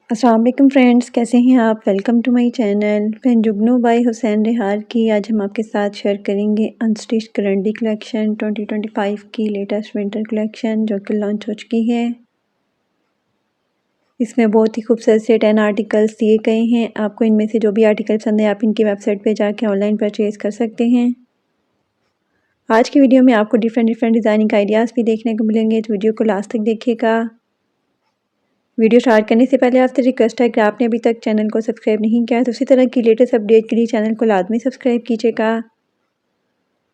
अस्सलाम वालेकुम फ्रेंड्स, कैसे हैं आप। Welcome to my channel. फैन जुगनू बाय हुसैन रिहार की आज हम आपके साथ शेयर करेंगे अनस्टिच करंडी कलेक्शन 2025 की लेटेस्ट विंटर कलेक्शन जो कि लॉन्च हो चुकी है। इसमें बहुत ही खूबसूरत से 10 आर्टिकल्स दिए गए हैं। आपको इनमें से जो भी आर्टिकल पसंद है आप इनकी वेबसाइट पर जाके ऑनलाइन परचेज़ कर सकते हैं। आज की वीडियो में आपको डिफरेंट डिज़ाइनिंग आइडियाज़ भी देखने को मिलेंगे, तो वीडियो को लास्ट तक देखिएगा। वीडियो स्टार्ट करने से पहले आपसे रिक्वेस्ट है कि आपने अभी तक चैनल को सब्सक्राइब नहीं किया है तो उसी तरह की लेटेस्ट अपडेट के लिए चैनल को लाजमी सब्सक्राइब कीजिएगा।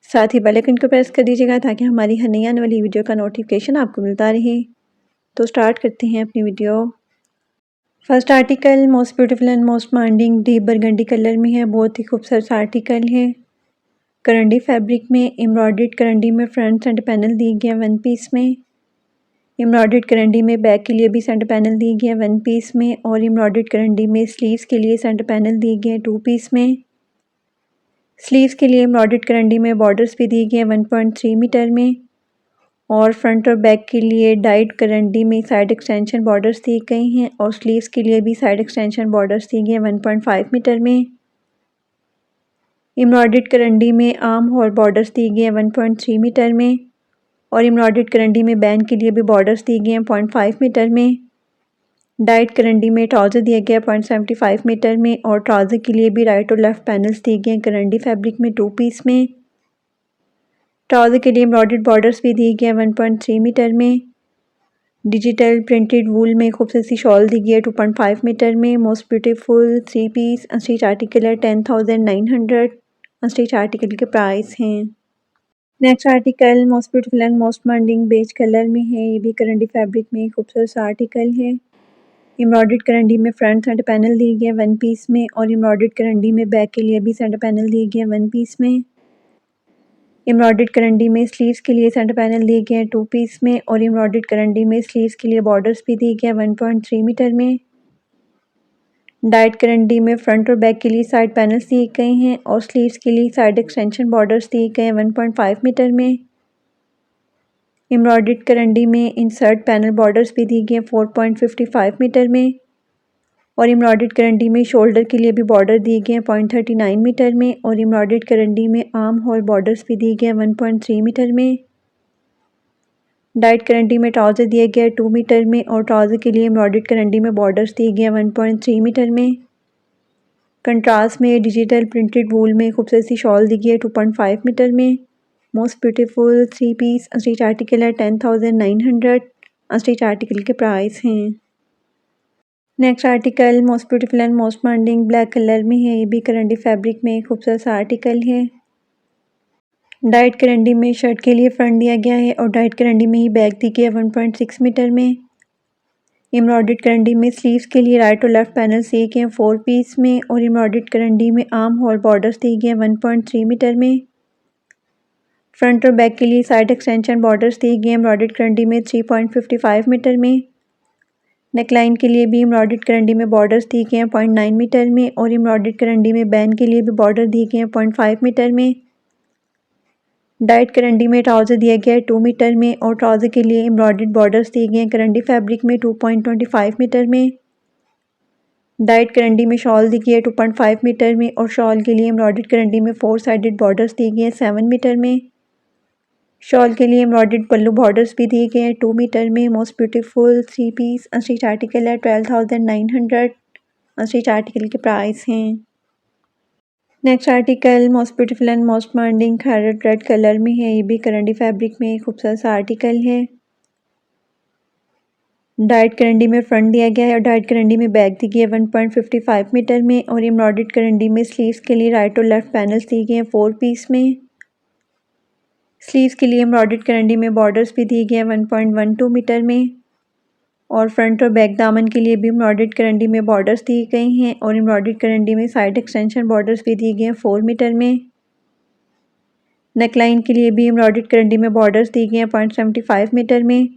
साथ ही बेल आइकन को प्रेस कर दीजिएगा ताकि हमारी हर नई आने वाली वीडियो का नोटिफिकेशन आपको मिलता रहे। तो स्टार्ट करते हैं अपनी video. First article most beautiful and most demanding deep burgundy colour में है। बहुत ही खूबसूरत आर्टिकल है। करंडी फैब्रिक में एम्ब्रॉयडर्ड करंडी में फ्रंट सेंटर पैनल दिए गए वन पीस में। एम्ब्रॉयडर्ड करंडी में बैक के लिए भी सेंटर पैनल दिए गए वन पीस में और एम्ब्रॉयडर्ड करंडी में स्लीव्स के लिए सेंटर पैनल दिए गए टू पीस में। स्लीव्स के लिए एम्ब्रॉयडर्ड करंडी में बॉर्डर्स भी दिए गए 1.3 मीटर में और फ्रंट और बैक के लिए डाइड करंडी में साइड एक्सटेंशन बॉर्डर्स दिए गए हैं और स्लीव्स के लिए भी साइड एक्सटेंशन बॉर्डर्स दिए गए 1.5 मीटर में। एम्ब्रॉयडर्ड करंडी में आर्म होल बॉर्डर्स दिए गए 1.3 मीटर में और एम्ब्रॉयडर्ड करंडी में बैंड के लिए भी बॉर्डर्स दिए गए हैं 0.5 मीटर में। डाइट करंडी में ट्राउज़र दिया गया 0.75 मीटर में और ट्राउज़र के लिए भी राइट और लेफ़्ट पैनल्स दिए गए करंडी फैब्रिक में टू पीस में। ट्राउज़र के लिए एम्ब्रॉयडर्ड बॉर्डर्स भी दिए गए 1.3 मीटर में। डिजिटल प्रिंटेड वूल में खूबसूरत सी शॉल दी गई है 2.5 मीटर में। Most beautiful 3 piece unstitch article है 10,900। अनस्टिच आर्टिकल के प्राइस हैं। Next article most beautiful and most demanding beige colour में है। ये भी करंडी फैब्रिक में खूबसूरत सा आर्टिकल है। एम्ब्रॉयडर्ड करंडी में फ्रंट सेंटर पैनल दिए गए वन पीस में और एम्ब्रॉयडर्ड करंडी में बैक के लिए भी सेंटर पैनल दिए गए वन पीस में। एम्ब्रॉयडर्ड करंडी में स्लीव्स के लिए सेंटर पैनल दिए गए टू पीस में और एम्ब्रॉयडर्ड करंडी में स्लीव्स के लिए बॉर्डर्स भी दिए गए 1.3 मीटर में। डाइट करंडी में फ्रंट और बैक के लिए साइड पैनल्स दिए गए हैं और स्लीव्स के लिए साइड एक्सटेंशन बॉर्डर्स दिए गए 1.5 मीटर में। एम्ब्रॉयडर्ड करंडी में इंसर्ट पैनल बॉर्डर्स भी दिए गए 4.55 मीटर में और एम्ब्रॉयडर्ड करंडी में शोल्डर के लिए भी बॉर्डर दिए गए 0.39 मीटर में और एम्ब्रॉयडर्ड करंडी में आर्म होल बॉर्डर्स भी दिए गए 1.3 मीटर में। डाइट करंडी में ट्राउज़र दिया गया 2 मीटर में और ट्राउज़र के लिए एम्ब्रॉयडर्ड करंडी में बॉर्डर्स दिए गए 1.3 मीटर में। कंट्रास्ट में डिजिटल प्रिंटेड वूल में खूबसूरत सी शॉल दी गई है 2.5 मीटर में। Most beautiful 3 piece unstitch article है 10,900। अनस्टिच आर्टिकल के प्राइस हैं। Next article most beautiful and most demanding black colour में है। ये भी करंडी फैब्रिक में खूबसूरत सा आर्टिकल है। डाइट करंडी में शर्ट के लिए फ्रंट दिया गया है और डाइट करंडी में ही बैक दी गई है 1.6 मीटर में। एम्ब्रॉयडर्ड करंडी में स्लीव्स के लिए राइट और लेफ्ट पैनल दिए गए 4 पीस में और एम्ब्रॉयडर्ड करंडी में आर्म होल बॉर्डर्स दिए गए 1.3 मीटर में। फ्रंट और बैक के लिए साइड एक्सटेंशन बॉर्डर्स दिए गए एम्ब्रॉयडर्ड करंडी में 3.55 मीटर में। नेकलाइन के लिए भी एम्ब्रॉयडर्ड करंडी में बॉर्डर्स दिए गए हैं 0.9 मीटर में और एम्ब्रॉयडर्ड करंडी में बैन के लिए भी बॉर्डर दिए गए हैं 0.5 मीटर में। डाइट करंडी में ट्राउज़र दिया गया है 2 मीटर में और ट्राउज़र के लिए एम्ब्रॉयडर्ड बॉर्डर्स दिए गए हैं करंडी फैब्रिक में 2.25 मीटर में। डाइट करंडी में शॉल दी गई है 2.5 मीटर में और शॉल के लिए एम्ब्रॉयडर्ड करंडी में 4 साइडेड बॉर्डर्स दिए गए हैं 7 मीटर में। शॉल के लिए एम्ब्रॉयडर्ड पल्लू बॉर्डर्स भी दिए गए हैं 2 मीटर में। Most beautiful 3 piece unstitch article है 12,900। अनस्टिच आर्टिकल के प्राइस हैं। Next article most beautiful and most demanding parrot red colour में है। ये भी करंडी फैब्रिक में खूबसूरत सा आर्टिकल है। डाइट करंडी में फ्रंट दिया गया है और डाइट करंडी में बैक दी गई है 1.55 मीटर में और एम्ब्रॉयडर्ड करंडी में स्लीव्स के लिए राइट और लेफ्ट पैनल्स दिए गए हैं 4 पीस में। स्लीव्स के लिए एम्ब्रॉयडर्ड करंडी में बॉर्डर्स भी दिए गए हैं 1.12 मीटर में और फ्रंट और बैक दामन के लिए भी एम्ब्रॉयडर्ड करंडी में बॉर्डर्स दिए गए हैं और एम्ब्रॉयडर्ड करंडी में साइड एक्सटेंशन बॉर्डर्स भी दिए गए हैं 4 मीटर में। नेकलाइन के लिए भी एम्ब्रॉयडर्ड करंडी में बॉर्डर्स दिए गए हैं 0.75 मीटर में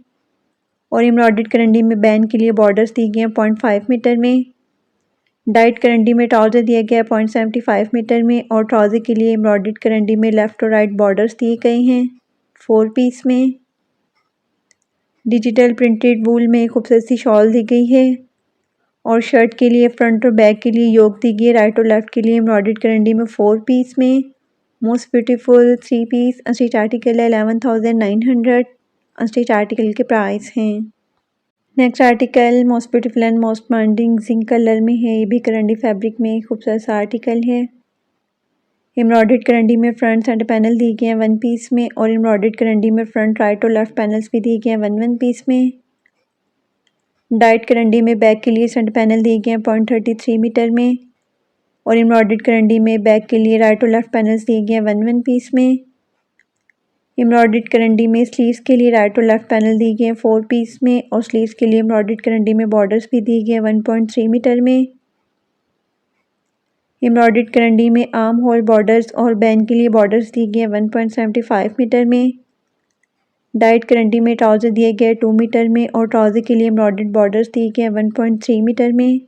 और एम्ब्रॉयडर्ड करंडी में बैन के लिए बॉर्डर्स दिए गए हैं 0.5 मीटर में। डाइट करंडी में ट्राउज़र दिया गया है 0.75 मीटर में और ट्राउज़र के लिए एम्ब्रॉयडर्ड करंडी में लेफ़्ट और राइट बॉर्डर्स दिए गए हैं 4 पीस में। डिजिटल प्रिंटेड वूल में खूबसूरत सी शॉल दी गई है और शर्ट के लिए फ्रंट और बैक के लिए योक दी गई है। राइट और लेफ्ट के लिए एम्ब्रॉयडर्ड करंडी में 4 पीस में। Most beautiful 3 piece unstitch article है 11,900। अनस्टिच आर्टिकल के प्राइस हैं। Next article most beautiful and most demanding zinc colour में है। ये भी करंडी फैब्रिक में खूबसूरत सा आर्टिकल है। एम्ब्रॉयडर्ड करंडी में फ्रंट सेंटर पैनल दिए गए हैं 1 पीस में और एम्ब्रॉयडर्ड करंडी में फ्रंट राइट और लेफ्ट पैनल्स भी दिए गए हैं 1 पीस में। डाइट करंडी में बैक के लिए सेंटर पैनल दिए गए हैं 0.33 मीटर में और एम्ब्रॉयडर्ड करंडी में बैक के लिए राइट और लेफ्ट पैनल्स दिए गए हैं 1 पीस में। एम्ब्रॉयडर्ड करंडी में स्लीव्स के लिए राइट और लेफ्ट पैनल दिए गए हैं 4 पीस में और स्लीव्स के लिए एम्ब्रॉयडर्ड करंडी में बॉर्डर्स भी दिए गए हैं 1.3 मीटर में। एम्ब्रॉयडर्ड करंडी में आर्म होल बॉर्डर्स और बैन के लिए बॉर्डर्स दिए गए हैं 1.75 मीटर में। डाइट करंडी में ट्राउज़र दिए गए 2 मीटर में और ट्राउज़र के लिए एम्ब्रॉयडर्ड बॉर्डर्स दिए गए 1.3 मीटर में।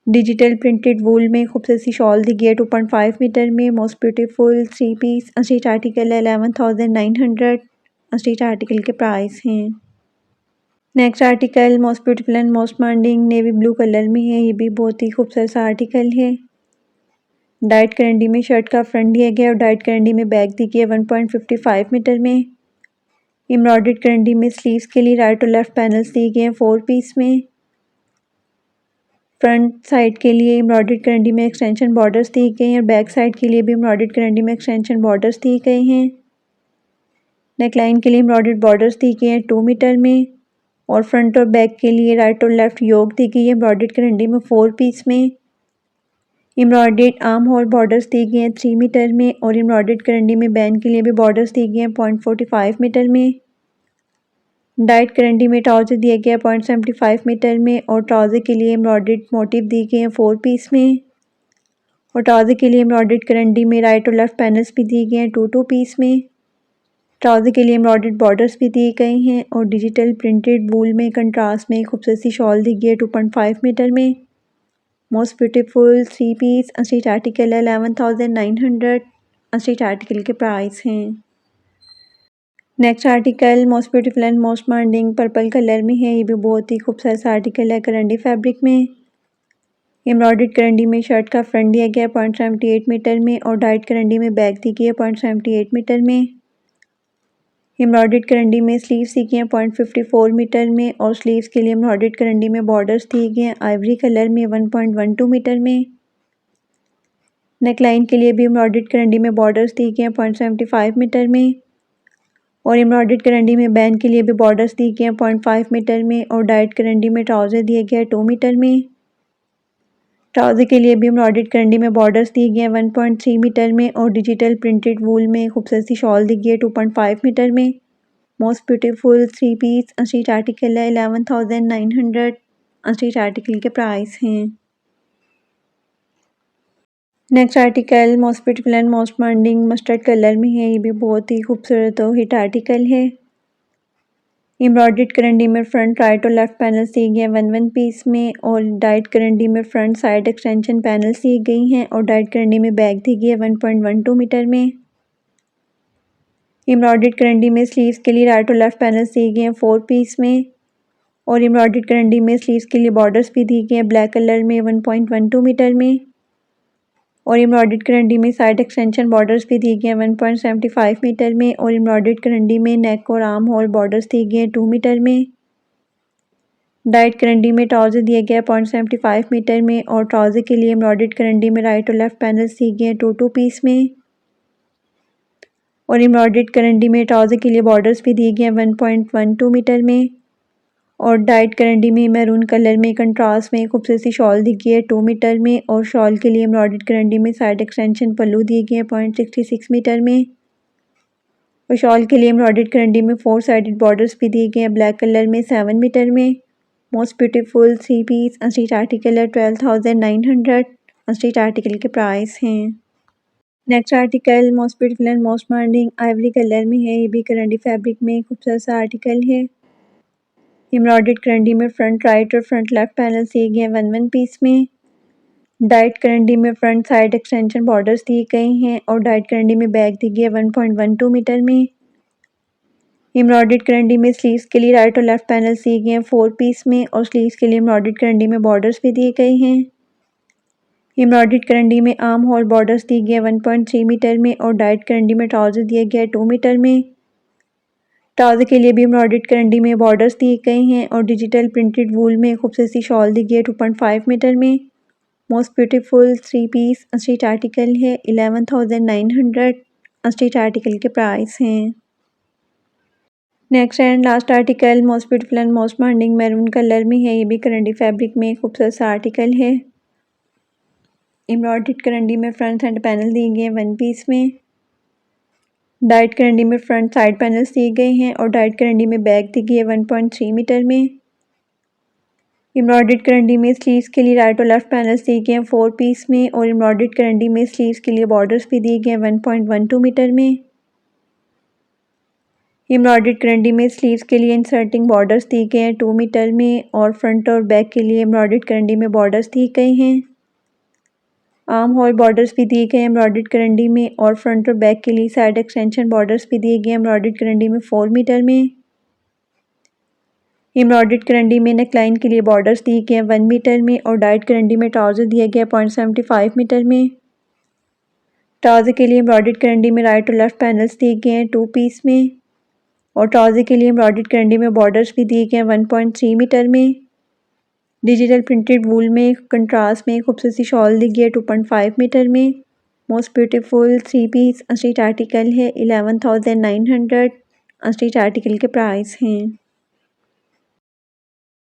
डिजिटल प्रिंटेड वूल में खूबसूरत सी शॉल दी गई है 2.5 मीटर में। Most beautiful 3 piece unstitch article है 11,900। अनस्टिच आर्टिकल के प्राइस हैं। Next article most beautiful and most demanding navy blue colour में है। ये भी बहुत ही खूबसूरत सा आर्टिकल है। डाइट करंडी में शर्ट का फ्रंट दिया गया और डाइट करंडी में बैक दी गई है 1.55 मीटर में। एम्ब्रॉयडर्ड करंडी में स्लीव्स के लिए राइट और लेफ्ट पैनल्स दिए गए हैं 4 पीस में। फ्रंट साइड के लिए एम्ब्रॉयडर्ड करंडी में एक्सटेंशन बॉर्डर्स दिए गए हैं और बैक साइड के लिए भी एम्ब्रॉयडर्ड करंडी में एक्सटेंशन बॉर्डर्स दिए गए हैं। नेकलाइन के लिए एम्ब्रॉयडर्ड बॉर्डर्स दिए गए हैं 2 मीटर में और फ्रंट और बैक के लिए राइट और लेफ्ट योक दी गई है एम्ब्रॉयडर्ड करंडी में 4 पीस में। एम्ब्रॉयडर्ड आर्म होल बॉर्डर्स दिए गए हैं 3 मीटर में और एम्ब्रॉयडर्ड करंडी में बैन के लिए भी बॉर्डर्स दिए गए हैं 0.45 मीटर में। डाइट करंडी में ट्राउज़र दिया गया 0.75 मीटर में और ट्राउज़र के लिए एम्ब्रॉयडर्ड मोटिव दिए गए हैं 4 पीस में और ट्राउज़र के लिए एम्ब्रॉयडर्ड करंडी में राइट और लेफ्ट पैनल्स भी दिए गए हैं 2 पीस में। ट्राउज़र के लिए एम्ब्रॉयडर्ड बॉर्डर्स भी दिए गए हैं और डिजिटल प्रिंटेड वूल में कंट्रास्ट में खूबसूरत सी शॉल दी गई है 2.5 मीटर में। Most beautiful 3 piece unstitch article है 11,900। अनस्टिच आर्टिकल के प्राइस हैं। Next article most beautiful and most demanding purple colour में है। ये भी बहुत ही खूबसूरत सा आर्टिकल है करंडी फैब्रिक में। एम्ब्रॉयडर्ड करंडी में शर्ट का फ्रंट दिया गया 0.78 मीटर में और डाइट करंडी में बैक दी गई है 0.78 मीटर में। एम्ब्रॉयडर्ड करंडी में स्लीव्स दी गई हैं 0.54 मीटर में और स्लीव्स के लिए एम्ब्रॉयडर्ड करंडी में बॉर्डर्स दिए गए हैं आइवरी कलर में 1.12 मीटर में। नेकलाइन के लिए भी एम्ब्रॉयडर्ड करंडी में बॉर्डर्स दिए गए हैं 0.75 मीटर में और एम्ब्रॉयडर्ड करंडी में बैन के लिए भी बॉर्डर्स दिए गए हैं 0.5 मीटर में और डाइट करंडी में ट्राउज़र दिए गया है 2 मीटर में। ट्राउज़र के लिए भी एम्ब्रॉयडर्ड करंडी में बॉर्डर्स दिए गए हैं 1.3 मीटर में और डिजिटल प्रिंटेड वूल में खूबसूरत सी शॉल दी गई है 2.5 मीटर में। Most beautiful 3 piece unstitch article है 11,900। अनस्टिच आर्टिकल के प्राइस हैं। Next article most beautiful and most demanding mustard colour में है। ये भी बहुत ही खूबसूरत और हिट आर्टिकल है। एम्ब्रॉयडर्ड करंडी में फ्रंट राइट और लेफ्ट पैनल्स दिए गए हैं 1 पीस में और डाइट करंडी में फ्रंट साइड एक्सटेंशन पैनल्स दी गई हैं और डाइट करंडी में बैक दी गई है 1.12 मीटर में। एम्ब्रॉयडर्ड करंडी में स्लीव्स के लिए राइट और लेफ्ट पैनल्स दिए गए हैं 4 पीस में और एम्ब्रॉयडर्ड करंडी में स्लीव्स के लिए बॉर्डर्स भी दिए गए हैं ब्लैक कलर में 1.12 मीटर में और एम्ब्रॉयडर्ड करंडी में साइड एक्सटेंशन बॉर्डर्स भी दिए गए हैं 1.75 मीटर में और एम्ब्रॉयडर्ड करंडी में नेक और आर्म होल बॉर्डर्स दिए गए हैं 2 मीटर में। डाइट करंडी में ट्राउज़र दिया गया है 0.75 मीटर में और ट्राउज़र के लिए एम्ब्रॉयडर्ड करंडी में राइट और लेफ्ट पैनल्स दिए गए हैं 2 पीस में और एम्ब्रॉयडर्ड करंडी में ट्राउज़र के लिए बॉर्डर्स भी दिए गए हैं 1.12 मीटर में और डाइट करंडी में मैरून कलर में कंट्रास्ट में खूबसूरत सी शॉल दी गई है 2 मीटर में और शॉल के लिए एम्ब्रॉयडर्ड करंडी में साइड एक्सटेंशन पल्लू दिए गए हैं 0.66 मीटर में और शॉल के लिए एम्ब्रॉयडर्ड करंडी में 4 साइडेड बॉर्डर्स भी दिए गए हैं ब्लैक कलर में 7 मीटर में। Most beautiful 3 piece unstitch article है 12,900। अनस्टिच आर्टिकल के प्राइस हैं। Next article most beautiful and most demanding ivory colour में है। ये भी करंडी फैब्रिक में खूबसूरत सा आर्टिकल है। एम्ब्रॉयडर्ड करंडी में फ्रंट राइट और फ्रंट लेफ्ट पैनल दिए गए हैं 1 पीस में। डाइट करंडी में फ्रंट साइड एक्सटेंशन बॉर्डर्स दिए गए हैं और डाइट करंडी में बैक दी गई है 1.12 मीटर में। एम्ब्रॉयडर्ड करंडी में स्लीव्स के लिए राइट और लेफ्ट पैनल्स दिए गए हैं 4 पीस में और स्लीव्स के लिए एम्ब्रॉयडर्ड करंडी में बॉर्डर्स भी दिए गए हैं। एम्ब्रॉयडर्ड करंडी में आर्म होल बॉर्डर्स दिए गए 1.3 मीटर में और डाइट करंडी में ट्राउज़र दिया गया है 2 मीटर में। ट्राउज़र के लिए भी एम्ब्रॉयडर्ड करंडी में बॉर्डर्स दिए गए हैं और डिजिटल प्रिंटेड वूल में खूबसूरत सी शॉल दी गई है 2.5 मीटर में। Most beautiful 3 piece street article है 11,900 स्ट्रीट आर्टिकल के प्राइस हैं। Next and last article most beautiful and most demanding maroon colour में है। ये भी करंडी फैब्रिक में खूबसूरत सा आर्टिकल है। एम्ब्रॉयडर्ड करंडी में फ्रंट एंड पैनल दिए गए हैं 1 पीस में। डाइट करंडी में फ्रंट साइड पैनल्स दिए गए हैं और डाइट करंडी में बैक दी गई है 1.3 मीटर में। एम्ब्रॉयडर्ड करंडी में स्लीव्स के लिए राइट और लेफ्ट पैनल्स दिए गए हैं 4 पीस में और एम्ब्रॉयडर्ड करंडी में स्लीव्स के लिए बॉर्डर्स भी दिए गए हैं 1.12 मीटर में। एम्ब्रॉयडर्ड करंडी में स्लीव्स के लिए इंसर्टिंग बॉर्डर्स दिए गए हैं 2 मीटर में और फ्रंट और बैक के लिए एम्ब्रॉयडर्ड करंडी में बॉर्डर्स दिए गए हैं। आर्म होल बॉर्डर्स भी दिए गए हैं एम्ब्रॉयडर्ड करंडी में और फ्रंट और बैक के लिए साइड एक्सटेंशन बॉर्डर्स भी दिए गए हैं एम्ब्रॉयडर्ड करंडी में 4 मीटर में। एम्ब्रॉयडर्ड करंडी में नेकलाइन के लिए बॉर्डर्स दिए गए हैं 1 मीटर में और डाइट करंडी में ट्राउज़र दिया गया है 0.75 मीटर में। ट्राउज़र के लिए एम्ब्रॉयडर्ड करंडी में राइट और लेफ्ट पैनल्स दिए गए हैं 2 पीस में और ट्राउज़र के लिए एम्ब्रॉयडर्ड करंडी में बॉर्डर्स भी दिए गए हैं 1.3 मीटर में। डिजिटल प्रिंटेड वूल में कंट्रास्ट में खूबसूरत सी शॉल दी गई है 2.5 मीटर में। Most beautiful 3 piece street article है 11,900 स्ट्रीट आर्टिकल के प्राइस हैं।